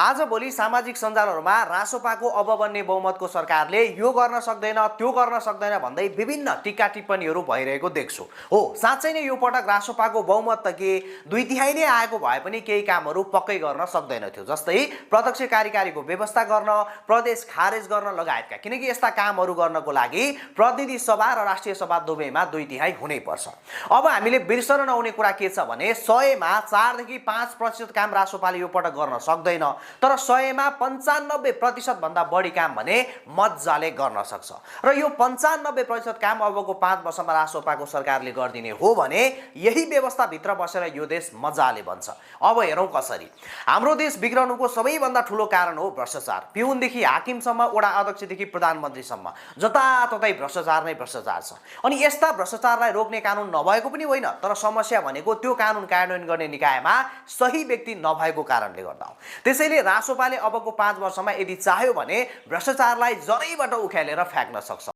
आजभोलि सामाजिक सञ्जालहरूमा रासोपाको अब बन्ने बहुमतको सरकारले यो गर्न सक्दैन त्यो गर्न सक्दैन भन्दै विभिन्न टिक्का टिप्पणीहरू भइरहेको देख्छु। हो, साँच्चै नै यो पटक रासोपाको बहुमत त के 2/3 नै आएको भए पनि केही कामहरू पक्कै गर्न सक्दैन थियो, जस्तै प्रत्यक्ष कार्यकारीको व्यवस्था गर्न, प्रदेश खारेज गर्न लगायतका। किनकि यस्ता कामहरू गर्नको लागि प्रतिनिधि सभा र राष्ट्रिय सभा दुवैमा 2/3 हुनैपर्छ। अब हामीले बिर्सन नहुने कुरा के छ भने 100मा 4 देखि 5% काम रासोपाले यो पटक गर्न सक्दैन, तर 100मा 95% भन्दा बढी काम भने मज्जाले गर्न सक्छ। र यो 95% काम अबको 5 वर्षमा रासोपाको सरकारले गरिदिने हो भने यही व्यवस्थाभित्र बसेर यो देश मजाले बन्छ। अब हेरौँ कसरी। हाम्रो देश बिग्रनुको सबैभन्दा ठुलो कारण हो भ्रष्टाचार। पिउनदेखि हाकिमसम्म, वडा अध्यक्षदेखि प्रधानमन्त्रीसम्म जताततै भ्रष्टाचार नै भ्रष्टाचार छ। अनि यस्ता भ्रष्टाचारलाई रोक्ने कानुन नभएको पनि होइन, तर समस्या भनेको त्यो कानुन कार्यान्वयन गर्ने निकायमा सही व्यक्ति नभएको कारणले गर्दा हो। त्यसैले रासोपाले अबको 5 वर्षमा यदि चाह्यो भने भ्रष्टाचारलाई जरैबाट उखेलेर फ्याँक्न सक्छ।